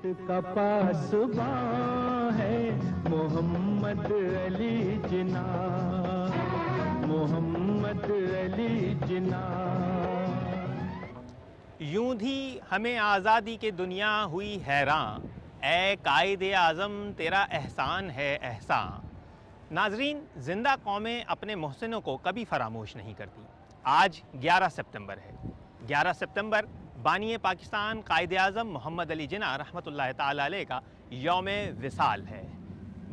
امت کا پاسباں ہے محمد علی جناح، محمد علی جناح۔ یوں بھی ہمیں آزادی کی دنیا ہوئی حیراں، اے قائد اعظم تیرا احسان ہے احسان۔ ناظرین، زندہ قومیں اپنے محسنوں کو کبھی فراموش نہیں کرتی۔ آج 11 سپتمبر ہے۔ 11 سپتمبر بانی پاکستان قائد اعظم محمد علی جناح رحمۃ اللہ تعالی علیہ کا یوم وصال ہے۔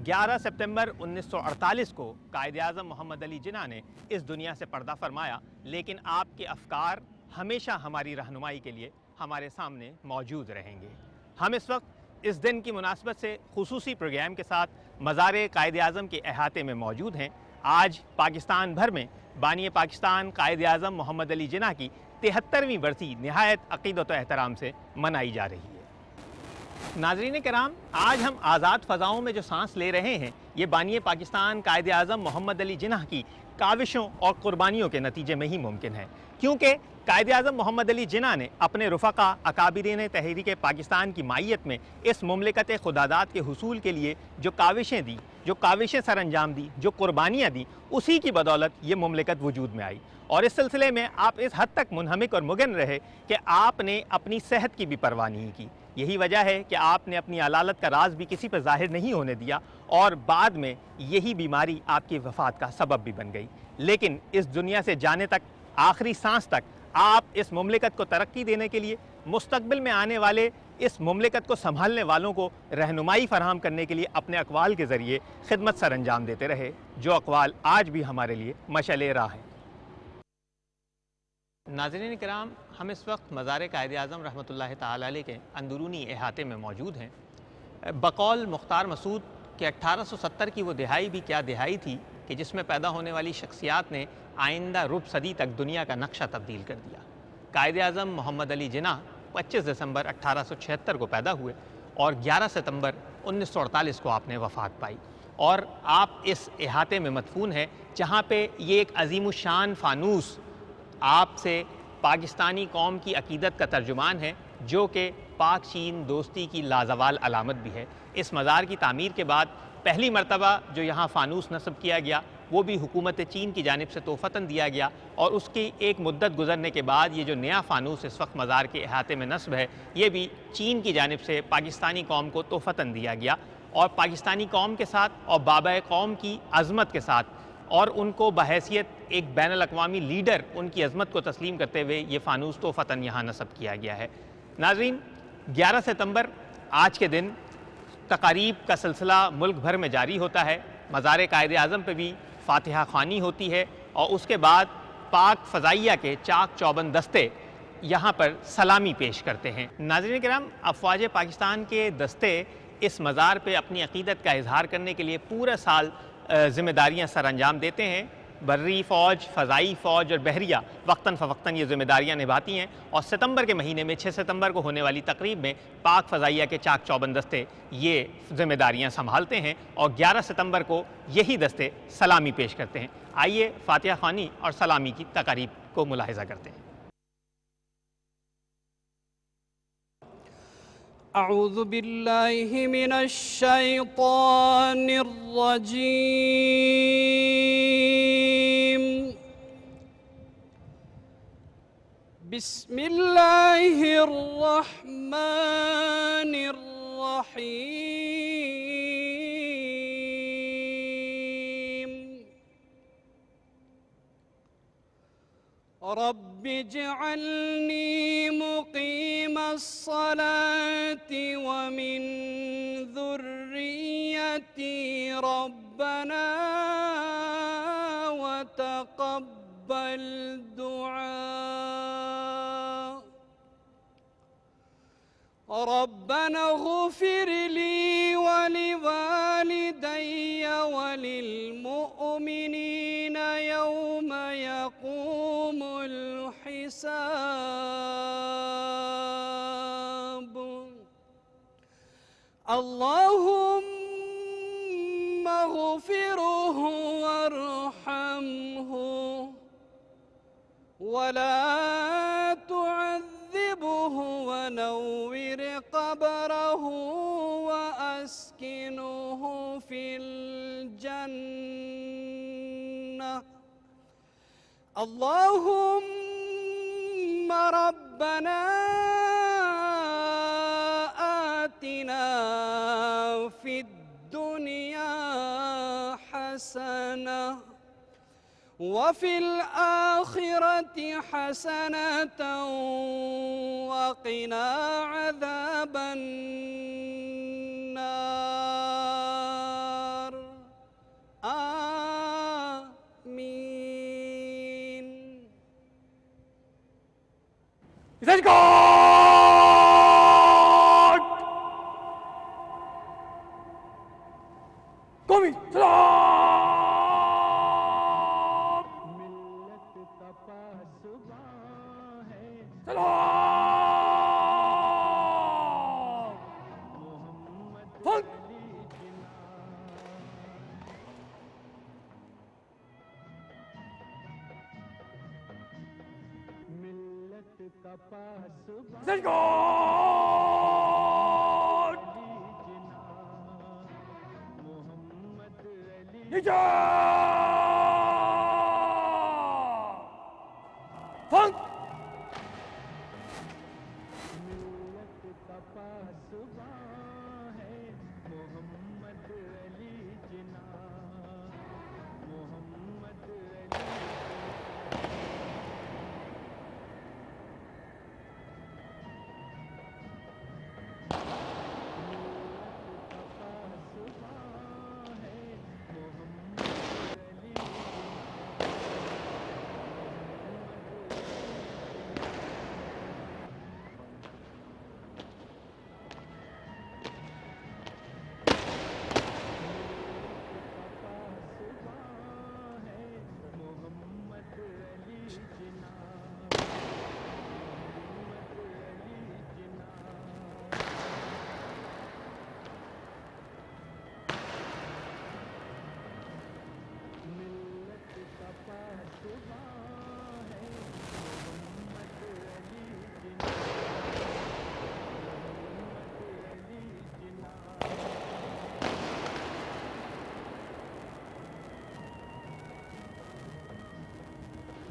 11 سپتمبر 1948 کو قائد اعظم محمد علی جناح نے اس دنیا سے پردہ فرمایا، لیکن آپ کے افکار ہمیشہ ہماری رہنمائی کے لیے ہمارے سامنے موجود رہیں گے۔ ہم اس وقت اس دن کی مناسبت سے خصوصی پروگرام کے ساتھ مزار قائد اعظم کے احاطے میں موجود ہیں۔ آج پاکستان بھر میں بانی پاکستان قائد اعظم محمد علی جناح کی 73ویں برسی نہایت عقیدت و احترام سے منائی جا رہی ہے۔ ناظرین کرام، آج ہم آزاد فضاؤں میں جو سانس لے رہے ہیں، یہ بانی پاکستان قائد اعظم محمد علی جناح کی کاوشوں اور قربانیوں کے نتیجے میں ہی ممکن ہے، کیونکہ قائد اعظم محمد علی جناح نے اپنے رفقا اکابرین تحریک پاکستان کی مائیت میں اس مملکت خداداد کے حصول کے لیے جو کاوشیں دی، جو کاوشیں سر انجام دی، جو قربانیاں دیں، اسی کی بدولت یہ مملکت وجود میں آئی۔ اور اس سلسلے میں آپ اس حد تک منہمک اور مگن رہے کہ آپ نے اپنی صحت کی بھی پرواہ نہیں کی۔ یہی وجہ ہے کہ آپ نے اپنی علالت کا راز بھی کسی پر ظاہر نہیں ہونے دیا، اور بعد میں یہی بیماری آپ کی وفات کا سبب بھی بن گئی۔ لیکن اس دنیا سے جانے تک، آخری سانس تک، آپ اس مملکت کو ترقی دینے کے لیے، مستقبل میں آنے والے اس مملکت کو سنبھالنے والوں کو رہنمائی فراہم کرنے کے لیے اپنے اقوال کے ذریعے خدمت سر انجام دیتے رہے، جو اقوال آج بھی ہمارے لیے مشعل راہ ہیں۔ ناظرین کرام، ہم اس وقت مزار قائد اعظم رحمۃ اللہ تعالی علیہ کے اندرونی احاطے میں موجود ہیں۔ بقول مختار مسعود کہ 1870 کی وہ دہائی بھی کیا دہائی تھی کہ جس میں پیدا ہونے والی شخصیات نے آئندہ ربع صدی تک دنیا کا نقشہ تبدیل کر دیا۔ قائد اعظم محمد علی جناح 25 دسمبر 1876 کو پیدا ہوئے اور 11 ستمبر 1948 کو آپ نے وفات پائی، اور آپ اس احاطے میں مدفون ہیں جہاں پہ یہ ایک عظیم الشان فانوس آپ سے پاکستانی قوم کی عقیدت کا ترجمان ہے، جو کہ پاک چین دوستی کی لازوال علامت بھی ہے۔ اس مزار کی تعمیر کے بعد پہلی مرتبہ جو یہاں فانوس نصب کیا گیا، وہ بھی حکومت چین کی جانب سے تحفتاً دیا گیا، اور اس کی ایک مدت گزرنے کے بعد یہ جو نیا فانوس اس وقت مزار کے احاطے میں نصب ہے، یہ بھی چین کی جانب سے پاکستانی قوم کو تحفتاً دیا گیا، اور پاکستانی قوم کے ساتھ اور بابا قوم کی عظمت کے ساتھ، اور ان کو بحیثیت ایک بین الاقوامی لیڈر ان کی عظمت کو تسلیم کرتے ہوئے یہ فانوس تحفتاً یہاں نصب کیا گیا ہے۔ ناظرین، 11 ستمبر آج کے دن تقاریب کا سلسلہ ملک بھر میں جاری ہوتا ہے۔ مزار قائد اعظم پہ بھی فاتحہ خوانی ہوتی ہے، اور اس کے بعد پاک فضائیہ کے چاک چوبند دستے یہاں پر سلامی پیش کرتے ہیں۔ ناظرین کرام، افواج پاکستان کے دستے اس مزار پہ اپنی عقیدت کا اظہار کرنے کے لیے پورا سال ذمہ داریاں سر انجام دیتے ہیں۔ بری فوج، فضائی فوج اور بحریہ وقتاً فوقتاً یہ ذمہ داریاں نبھاتی ہیں، اور ستمبر کے مہینے میں 6 ستمبر کو ہونے والی تقریب میں پاک فضائیہ کے چاک چوبند دستے یہ ذمہ داریاں سنبھالتے ہیں، اور 11 ستمبر کو یہی دستے سلامی پیش کرتے ہیں۔ آئیے فاتحہ خوانی اور سلامی کی تقاریب کو ملاحظہ کرتے ہیں۔ اعوذ باللہ من الشیطان الرجیم، بسم اللہ الرحمن الرحیم، رب اجعلنی مقیم الصلاة ومن ذریتی ربنا وتقبل دعاء، ربنا اغفر لي ولوالدي وللمؤمنين يوم يقوم الحساب، اللهم اغفره وارحمه ولا تعذبه ونور قبره له وأسكنه في الجنة اللهم ربنا آتنا في الدنيا حسنة وفي الآخرة حسنة وقنا عذاب النار آمين. قومی ملت کا پاسباں ہے محمد علی جناح ملت کا پاسباں علی جناح محمد علی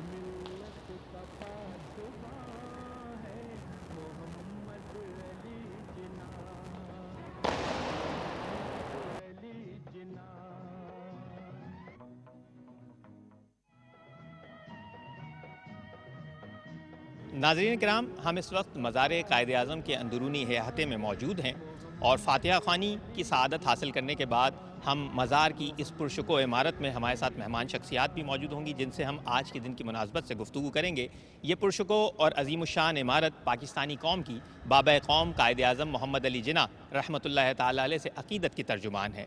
ملت کا پاسباں ہے محمد علی جناح محمد علی ناظرین کرام، ہم اس وقت مزار قائد اعظم کے اندرونی احاطے میں موجود ہیں اور فاتحہ خوانی کی سعادت حاصل کرنے کے بعد ہم مزار کی اس پرشکوہ عمارت میں ہمارے ساتھ مہمان شخصیات بھی موجود ہوں گی جن سے ہم آج کے دن کی مناسبت سے گفتگو کریں گے۔ یہ پرشکوہ اور عظیم الشان عمارت پاکستانی قوم کی بابا قوم قائد اعظم محمد علی جناح رحمۃ اللہ تعالیٰ علیہ سے عقیدت کی ترجمان ہے۔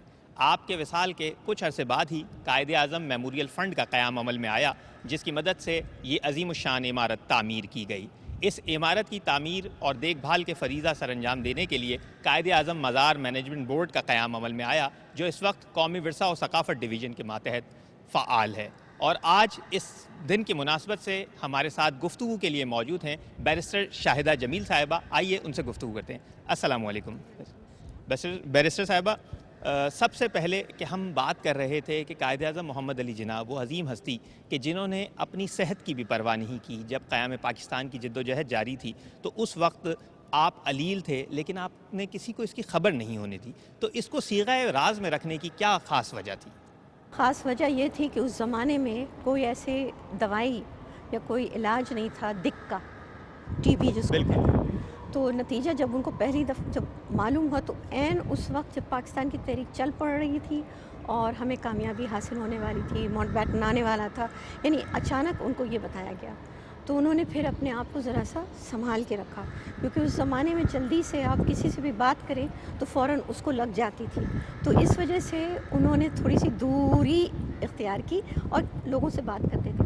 آپ کے وصال کے کچھ عرصے بعد ہی قائد اعظم میموریل فنڈ کا قیام عمل میں آیا، جس کی مدد سے یہ عظیم الشان عمارت تعمیر کی گئی۔ اس عمارت کی تعمیر اور دیکھ بھال کے فریضہ سر انجام دینے کے لیے قائد اعظم مزار مینجمنٹ بورڈ کا قیام عمل میں آیا، جو اس وقت قومی ورثہ و ثقافت ڈویژن کے ماتحت فعال ہے۔ اور آج اس دن کی مناسبت سے ہمارے ساتھ گفتگو کے لیے موجود ہیں بیرسٹر شاہدہ جمیل صاحبہ۔ آئیے ان سے گفتگو کرتے ہیں۔ السلام علیکم بیرسٹر صاحبہ، سب سے پہلے کہ ہم بات کر رہے تھے کہ قائد اعظم محمد علی جناح وہ عظیم ہستی کہ جنہوں نے اپنی صحت کی بھی پرواہ نہیں کی۔ جب قیام پاکستان کی جد و جہد جاری تھی تو اس وقت آپ علیل تھے، لیکن آپ نے کسی کو اس کی خبر نہیں ہونے دی، تو اس کو صیغہ راز میں رکھنے کی کیا خاص وجہ تھی؟ خاص وجہ یہ تھی کہ اس زمانے میں کوئی ایسے دوائی یا کوئی علاج نہیں تھا دق کا، ٹی بی جس کو کہتے ہیں۔ تو نتیجہ جب ان کو پہلی دفعہ جب معلوم ہوا تو عین اس وقت جب پاکستان کی تحریک چل پڑ رہی تھی اور ہمیں کامیابی حاصل ہونے والی تھی، ماؤنٹ بیٹن آنے والا تھا، یعنی اچانک ان کو یہ بتایا گیا، تو انہوں نے پھر اپنے آپ کو ذرا سا سنبھال کے رکھا، کیونکہ اس زمانے میں جلدی سے آپ کسی سے بھی بات کریں تو فوراً اس کو لگ جاتی تھی۔ تو اس وجہ سے انہوں نے تھوڑی سی دوری اختیار کی اور لوگوں سے بات کرتے تھے۔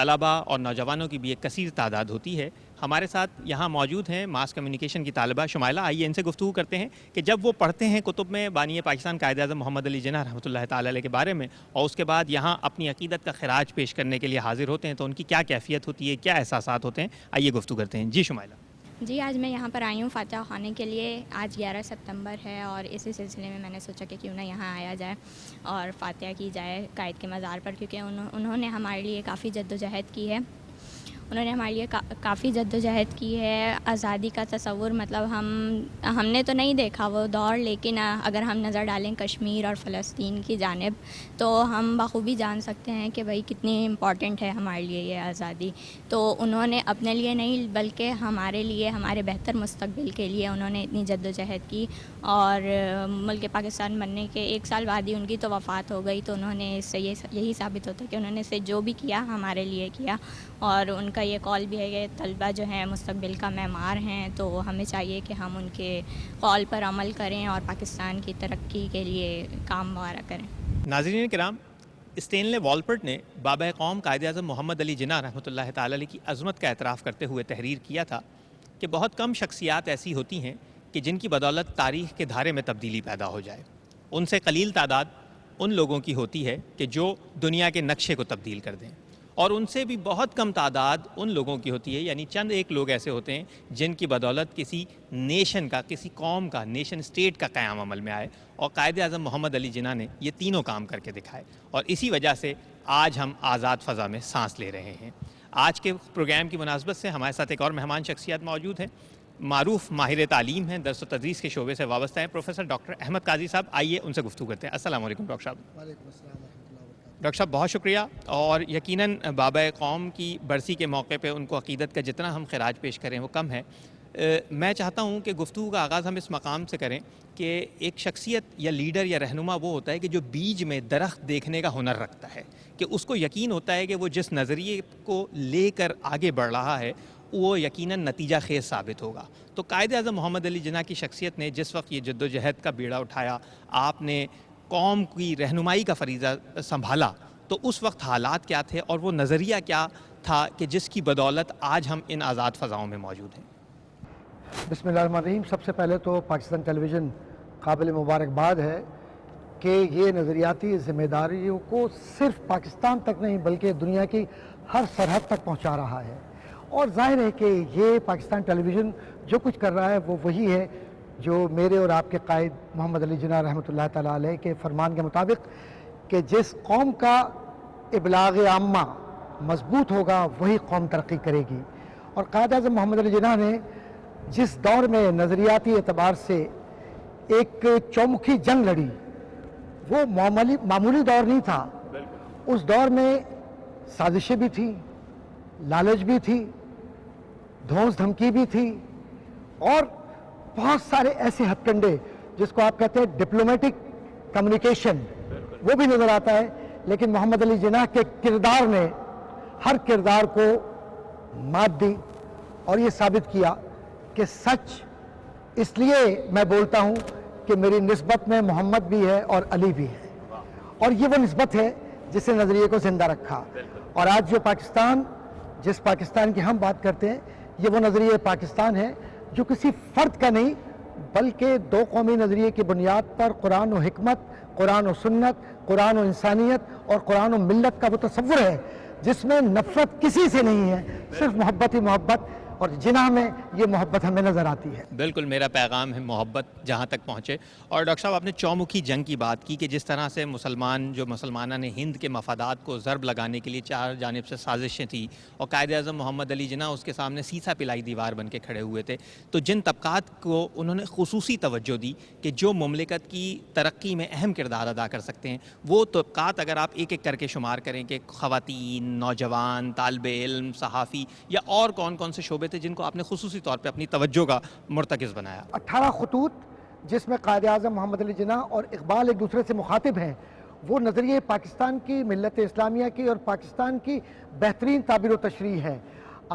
طلباء اور نوجوانوں کی بھی ایک کثیر تعداد ہوتی ہے۔ ہمارے ساتھ یہاں موجود ہیں ماس کمیونیکیشن کی طالبہ شمائلہ، آئیے ان سے گفتگو کرتے ہیں کہ جب وہ پڑھتے ہیں کتب میں بانی پاکستان قائد اعظم محمد علی جناح رحمۃ اللہ تعالی علیہ کے بارے میں، اور اس کے بعد یہاں اپنی عقیدت کا خراج پیش کرنے کے لیے حاضر ہوتے ہیں، تو ان کی کیا کیفیت ہوتی ہے، کیا احساسات ہوتے ہیں، آئیے گفتگو کرتے ہیں۔ جی شمائلہ۔ جی، آج میں یہاں پر آئی ہوں فاتحہ خوانے کے لیے۔ آج 11 ستمبر ہے اور اسی سلسلے میں میں نے سوچا کہ کیوں نہ یہاں آیا جائے اور فاتحہ کی جائے قائد کے مزار پر، کیونکہ انہوں نے ہمارے لیے کافی جد و جہد کی ہے۔ انہوں نے ہمارے لیے کافی جد و جہد کی ہے۔ آزادی کا تصور مطلب ہم نے تو نہیں دیکھا وہ دور، لیکن اگر ہم نظر ڈالیں کشمیر اور فلسطین کی جانب تو ہم بخوبی جان سکتے ہیں کہ بھائی کتنی امپورٹنٹ ہے ہمارے لیے یہ آزادی۔ تو انہوں نے اپنے لیے نہیں بلکہ ہمارے لیے، ہمارے بہتر مستقبل کے لیے انہوں نے اتنی جد و جہد کی، اور ملک پاکستان بننے کے 1 سال بعد ہی ان کی تو وفات ہو گئی۔ تو انہوں نے اس سے یہی ثابت ہوتا ہے کہ انہوں نے سے جو بھی کیا ہمارے لیے کیا، اور ان کا یہ قول بھی ہے کہ طلبہ جو ہیں مستقبل کا معمار ہیں، تو ہمیں چاہیے کہ ہم ان کے قول پر عمل کریں اور پاکستان کی ترقی کے لیے کام وغیرہ کریں۔ ناظرین کرام، اسٹینلے والپرٹ نے بابا قوم قائد اعظم محمد علی جناح رحمۃ اللہ تعالی علیہ کی عظمت کا اعتراف کرتے ہوئے تحریر کیا تھا کہ بہت کم شخصیات ایسی ہوتی ہیں کہ جن کی بدولت تاریخ کے دھارے میں تبدیلی پیدا ہو جائے۔ ان سے قلیل تعداد ان لوگوں کی ہوتی ہے کہ جو دنیا کے نقشے کو تبدیل کر دیں، اور ان سے بھی بہت کم تعداد ان لوگوں کی ہوتی ہے، یعنی چند ایک لوگ ایسے ہوتے ہیں جن کی بدولت کسی نیشن کا، کسی قوم کا، نیشن اسٹیٹ کا قیام عمل میں آئے، اور قائد اعظم محمد علی جناح نے یہ تینوں کام کر کے دکھائے، اور اسی وجہ سے آج ہم آزاد فضا میں سانس لے رہے ہیں۔ آج کے پروگرام کی مناسبت سے ہمارے ساتھ ایک اور مہمان شخصیت موجود ہیں، معروف ماہر تعلیم ہیں، درس و تدریس کے شعبے سے وابستہ ہیں، پروفیسر ڈاکٹر احمد قاضی صاحب۔ آئیے ان سے گفتگو کرتے ہیں۔ السلام علیکم ڈاکٹر صاحب۔ وعلیکم السلام ورحمۃ اللہ وبرکاتہ۔ ڈاکٹر صاحب بہت شکریہ، اور یقیناً بابا قوم کی برسی کے موقع پہ ان کو عقیدت کا جتنا ہم خراج پیش کریں وہ کم ہے۔ میں چاہتا ہوں کہ گفتگو کا آغاز ہم اس مقام سے کریں کہ ایک شخصیت یا لیڈر یا رہنما وہ ہوتا ہے کہ جو بیج میں درخت دیکھنے کا ہنر رکھتا ہے، کہ اس کو یقین ہوتا ہے کہ وہ جس نظریے کو لے کر آگے بڑھ رہا ہے وہ یقیناً نتیجہ خیز ثابت ہوگا۔ تو قائد اعظم محمد علی جناح کی شخصیت نے جس وقت یہ جد و جہد کا بیڑا اٹھایا، آپ نے قوم کی رہنمائی کا فریضہ سنبھالا، تو اس وقت حالات کیا تھے اور وہ نظریہ کیا تھا کہ جس کی بدولت آج ہم ان آزاد فضاؤں میں موجود ہیں؟ بسم اللہ الرحمن الرحیم۔ سب سے پہلے تو پاکستان ٹیلی ویژن قابل مبارکباد ہے کہ یہ نظریاتی ذمہ داریوں کو صرف پاکستان تک نہیں بلکہ دنیا کی ہر سرحد تک پہنچا رہا ہے، اور ظاہر ہے کہ یہ پاکستان ٹیلی ویژن جو کچھ کر رہا ہے وہ وہی ہے جو میرے اور آپ کے قائد محمد علی جناح رحمۃ اللہ تعالیٰ علیہ کے فرمان کے مطابق کہ جس قوم کا ابلاغ عامہ مضبوط ہوگا وہی قوم ترقی کرے گی۔ اور قائد اعظم محمد علی جناح نے جس دور میں نظریاتی اعتبار سے ایک چومکھی جنگ لڑی، وہ معمولی دور نہیں تھا۔ اس دور میں سازشیں بھی تھیں، لالچ بھی تھی، دھونس دھمکی بھی تھی، اور بہت سارے ایسے ہتھ کنڈے جس کو آپ کہتے ہیں ڈپلومیٹک کمیونیکیشن، وہ بھی نظر آتا ہے۔ لیکن محمد علی جناح کے کردار نے ہر کردار کو مات دی اور یہ ثابت کیا کہ سچ اس لیے میں بولتا ہوں کہ میری نسبت میں محمد بھی ہے اور علی بھی ہے، اور یہ وہ نسبت ہے جس نے نظریے کو زندہ رکھا۔ اور آج جو پاکستان، جس پاکستان کی ہم بات کرتے ہیں، یہ وہ نظریہ پاکستان ہے جو کسی فرد کا نہیں بلکہ دو قومی نظریے کی بنیاد پر قرآن و حکمت، قرآن و سنت، قرآن و انسانیت اور قرآن و ملت کا وہ تصور ہے جس میں نفرت کسی سے نہیں ہے، صرف محبت ہی محبت، اور جناح میں یہ محبت ہمیں نظر آتی ہے۔ بالکل میرا پیغام ہے محبت جہاں تک پہنچے۔ اور ڈاکٹر صاحب آپ نے چومکھی جنگ کی بات کی کہ جس طرح سے مسلمانہ نے ہند کے مفادات کو ضرب لگانے کے لیے چار جانب سے سازشیں تھیں، اور قائد اعظم محمد علی جناح اس کے سامنے سیسا پلائی دیوار بن کے کھڑے ہوئے تھے، تو جن طبقات کو انہوں نے خصوصی توجہ دی کہ جو مملکت کی ترقی میں اہم کردار ادا کر سکتے ہیں، وہ طبقات اگر آپ ایک ایک کر کے شمار کریں کہ خواتین، نوجوان، طالب علم، صحافی یا اور کون کون سے شعبے تھے جن کو آپ نے خصوصی طور پہ اپنی توجہ کا مرتکز بنایا؟ 18 خطوط جس میں قائد اعظم محمد علی جناح اور اقبال ایک دوسرے سے مخاطب ہیں، وہ نظریے پاکستان کی ملت اسلامیہ کی اور پاکستان کی بہترین تعبیر و تشریح ہے۔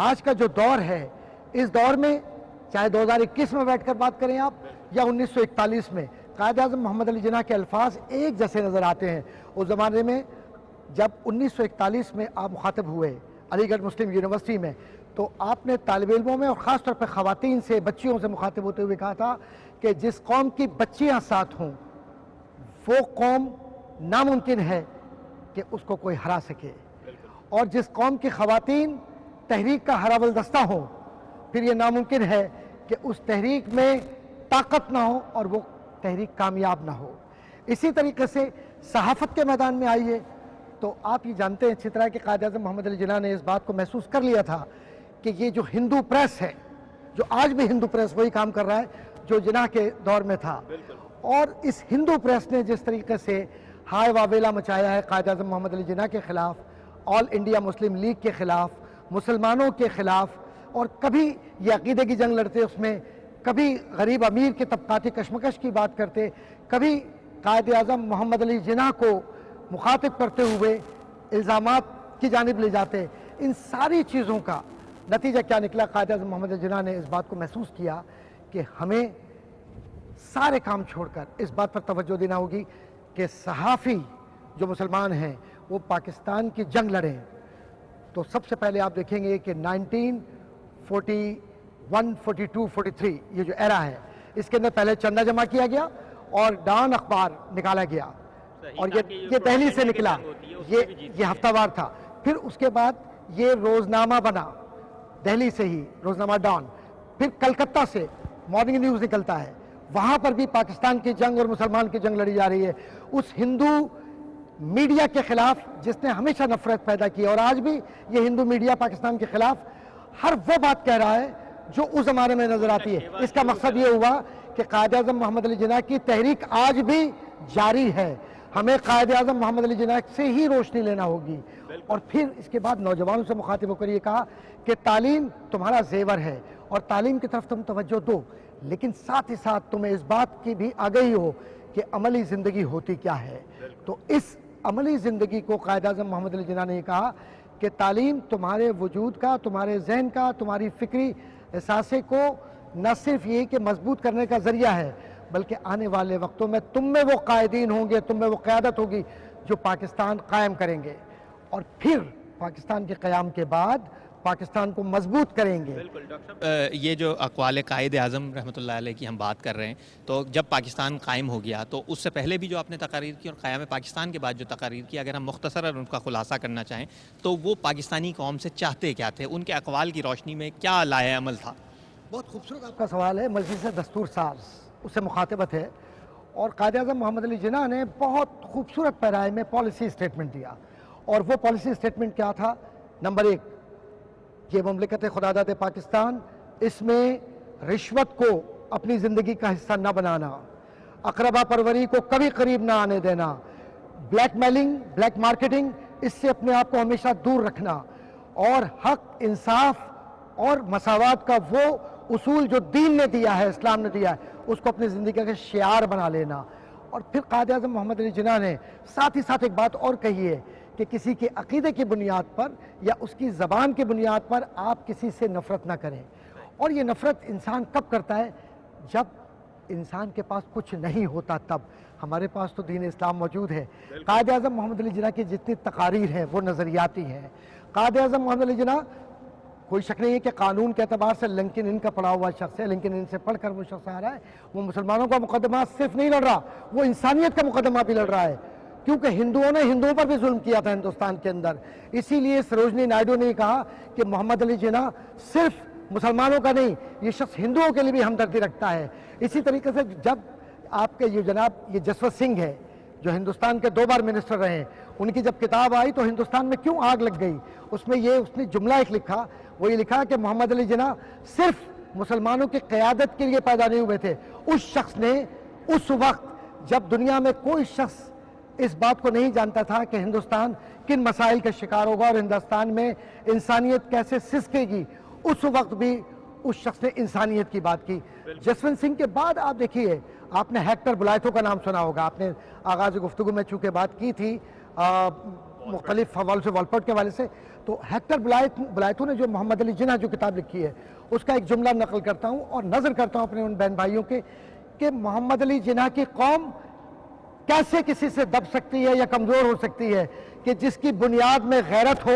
آج کا جو دور ہے، اس دور میں چاہے 2021 میں بیٹھ کر بات کریں آپ یا 1941 میں، قائد اعظم محمد علی جناح کے الفاظ ایک جیسے نظر آتے ہیں۔ اس زمانے میں جب 1941 میں آپ مخاطب ہوئے علی گڑھ مسلم یونیورسٹی میں، تو آپ نے طالب علموں میں اور خاص طور پہ خواتین سے، بچیوں سے مخاطب ہوتے ہوئے کہا تھا کہ جس قوم کی بچیاں ساتھ ہوں وہ قوم ناممکن ہے کہ اس کو کوئی ہرا سکے، اور جس قوم کی خواتین تحریک کا ہراول دستہ ہوں پھر یہ ناممکن ہے کہ اس تحریک میں طاقت نہ ہو اور وہ تحریک کامیاب نہ ہو۔ اسی طریقے سے صحافت کے میدان میں آئیے تو آپ یہ جانتے ہیں اچھی طرح کہ قائد اعظم محمد علی جناح نے اس بات کو محسوس کر لیا تھا کہ یہ جو ہندو پریس ہے، جو آج بھی ہندو پریس وہی کام کر رہا ہے جو جناح کے دور میں تھا، اور اس ہندو پریس نے جس طریقے سے ہائے واویلا مچایا ہے قائد اعظم محمد علی جناح کے خلاف، آل انڈیا مسلم لیگ کے خلاف، مسلمانوں کے خلاف، اور کبھی یہ عقیدے کی جنگ لڑتے، اس میں کبھی غریب امیر کے طبقاتی کشمکش کی بات کرتے، کبھی قائد اعظم محمد علی جناح کو مخاطب کرتے ہوئے الزامات کی جانب لے جاتے، ان ساری چیزوں کا نتیجہ کیا نکلا؟ قائد اعظم محمد علی جناح نے اس بات کو محسوس کیا کہ ہمیں سارے کام چھوڑ کر اس بات پر توجہ دینا ہوگی کہ صحافی جو مسلمان ہیں وہ پاکستان کی جنگ لڑیں۔ تو سب سے پہلے آپ دیکھیں گے کہ 1941، 42، 43 یہ جو ایرا ہے، اس کے اندر پہلے چندہ جمع کیا گیا اور ڈان اخبار نکالا گیا، اور یہ دہلی سے نکلا، یہ ہفتہ وار تھا۔ پھر اس کے بعد یہ روزنامہ بنا دہلی سے ہی، روزنامہ ڈان۔ پھر کلکتہ سے مارننگ نیوز نکلتا ہے، وہاں پر بھی پاکستان کی جنگ اور مسلمان کی جنگ لڑی جا رہی ہے اس ہندو میڈیا کے خلاف جس نے ہمیشہ نفرت پیدا کی، اور آج بھی یہ ہندو میڈیا پاکستان کے خلاف ہر وہ بات کہہ رہا ہے جو اس زمانے میں نظر آتی ہے۔ اس کا مقصد یہ ہوا کہ قائد اعظم محمد علی جناح کی تحریک آج بھی جاری ہے، ہمیں قائد اعظم محمد علی جناح سے ہی روشنی لینا ہوگی۔ اور پھر اس کے بعد نوجوانوں سے مخاطب ہو کر یہ کہا کہ تعلیم تمہارا زیور ہے اور تعلیم کی طرف تم توجہ دو، لیکن ساتھ ہی ساتھ تمہیں اس بات کی بھی آگہی ہو کہ عملی زندگی ہوتی کیا ہے۔ تو اس عملی زندگی کو قائد اعظم محمد علی جناح نے کہا کہ تعلیم تمہارے وجود کا، تمہارے ذہن کا، تمہاری فکری احساسے کو نہ صرف یہ کہ مضبوط کرنے کا ذریعہ ہے، بلکہ آنے والے وقتوں میں تم میں وہ قائدین ہوں گے، تم میں وہ قیادت ہوگی جو پاکستان قائم کریں گے، اور پھر پاکستان کے قیام کے بعد پاکستان کو مضبوط کریں گے۔ بالکل ڈاکٹر صاحب، یہ جو اقوال قائد اعظم رحمۃ اللہ علیہ کی ہم بات کر رہے ہیں، تو جب پاکستان قائم ہو گیا تو اس سے پہلے بھی جو آپ نے تقاریر کی اور قیام پاکستان کے بعد جو تقاریر کی، اگر ہم مختصراً ان کا خلاصہ کرنا چاہیں تو وہ پاکستانی قوم سے چاہتے کیا تھے؟ ان کے اقوال کی روشنی میں کیا لائحہ عمل تھا؟ بہت خوبصورت آپ کا سوال ہے۔ مجلس دستور ساز اس سے مخاطبت ہے، اور قائد اعظم محمد علی جناح نے بہت خوبصورت پیرائے میں پالیسی اسٹیٹمنٹ دیا، اور وہ پالیسی اسٹیٹمنٹ کیا تھا؟ نمبر 1، یہ مملکت خداداد پاکستان، اس میں رشوت کو اپنی زندگی کا حصہ نہ بنانا، اقربا پروری کو کبھی قریب نہ آنے دینا، بلیک میلنگ، بلیک مارکیٹنگ، اس سے اپنے آپ کو ہمیشہ دور رکھنا، اور حق، انصاف اور مساوات کا وہ اصول جو دین نے دیا ہے، اسلام نے دیا ہے، اس کو اپنی زندگی کا شعار بنا لینا۔ اور پھر قائد اعظم محمد علی جناح نے ساتھ ہی ساتھ ایک بات اور کہی ہے کہ کسی کے عقیدے کی بنیاد پر یا اس کی زبان کی بنیاد پر آپ کسی سے نفرت نہ کریں، اور یہ نفرت انسان کب کرتا ہے؟ جب انسان کے پاس کچھ نہیں ہوتا تب۔ ہمارے پاس تو دین اسلام موجود ہے۔ قائد اعظم محمد علی جناح کی جتنی تقاریر ہیں وہ نظریاتی ہیں۔ قائد اعظم محمد علی جناح، کوئی شک نہیں ہے کہ قانون کے اعتبار سے لنکن ان کا پڑھا ہوا شخص ہے، لنکن ان سے پڑھ کر وہ شخص آ رہا ہے، وہ مسلمانوں کا مقدمہ صرف نہیں لڑ رہا، وہ انسانیت کا مقدمہ بھی لڑ رہا ہے، کیونکہ ہندوؤں نے ہندوؤں پر بھی ظلم کیا تھا ہندوستان کے اندر۔ اسی لیے سروجنی نائیڈو نے کہا کہ محمد علی جناح صرف مسلمانوں کا نہیں، یہ شخص ہندوؤں کے لیے بھی ہمدردی رکھتا ہے۔ اسی طریقے سے جب آپ کے یہ جناب یہ جسوت سنگھ ہے جو ہندوستان کے 2 بار منسٹر رہے ہیں، ان کی جب کتاب آئی تو ہندوستان میں کیوں آگ لگ گئی، اس میں اس نے جملہ ایک لکھا، وہ یہ لکھا کہ محمد علی جناح صرف مسلمانوں کی قیادت کے لیے پیدا نہیں ہوئے تھے، اس شخص نے اس وقت جب دنیا میں کوئی شخص اس بات کو نہیں جانتا تھا کہ ہندوستان کن مسائل کا شکار ہوگا اور ہندوستان میں انسانیت کیسے سسکے گی، اس وقت بھی اس شخص نے انسانیت کی بات کی۔ جسونت سنگھ کے بعد آپ دیکھیے، آپ نے ہیکٹر بلائتھو کا نام سنا ہوگا، آپ نے آغاز گفتگو میں چونکہ بات کی تھی مختلف حوالوں سے، والپورٹ کے حوالے سے، تو ہیکٹر بلائتھو نے جو محمد علی جناح جو کتاب لکھی ہے اس کا ایک جملہ نقل کرتا ہوں اور نظر کرتا ہوں اپنے ان بہن بھائیوں کے کہ محمد علی جناح کی قوم کیسے کسی سے دب سکتی ہے یا کمزور ہو سکتی ہے کہ جس کی بنیاد میں غیرت ہو،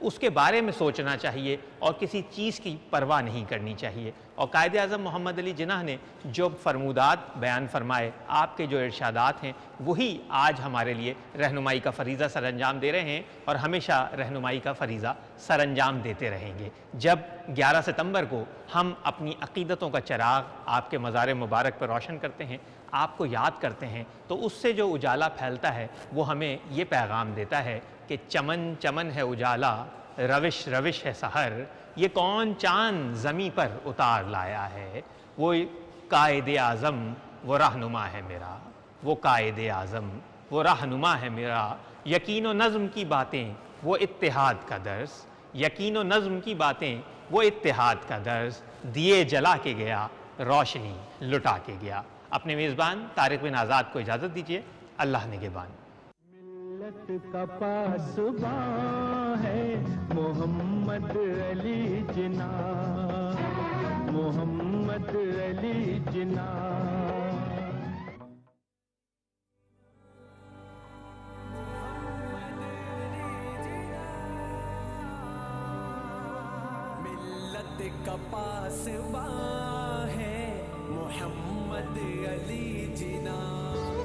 اس کے بارے میں سوچنا چاہیے اور کسی چیز کی پرواہ نہیں کرنی چاہیے۔ اور قائد اعظم محمد علی جناح نے جو فرمودات بیان فرمائے، آپ کے جو ارشادات ہیں، وہی آج ہمارے لیے رہنمائی کا فریضہ سر انجام دے رہے ہیں اور ہمیشہ رہنمائی کا فریضہ سر انجام دیتے رہیں گے۔ جب 11 ستمبر کو ہم اپنی عقیدتوں کا چراغ آپ کے مزار مبارک پر روشن کرتے ہیں، آپ کو یاد کرتے ہیں، تو اس سے جو اجالا پھیلتا ہے وہ ہمیں یہ پیغام دیتا ہے کہ چمن چمن ہے اجالا، روش روش ہے سحر، یہ کون چاند زمیں پر اتار لایا ہے۔ وہ قائد اعظم وہ رہنما ہے میرا، وہ قائد اعظم وہ رہنما ہے میرا، یقین و نظم کی باتیں وہ اتحاد کا درس، یقین و نظم کی باتیں وہ اتحاد کا درس، دیے جلا کے گیا روشنی لٹا کے گیا۔ اپنے میزبان طارق بن آزاد کو اجازت دیجیے، اللہ نگہبان۔ ملت کا پاسباں ہے محمد علی جناح، محمد علی جناح۔ ملت کا پاسباں ہے محمد علی جناح۔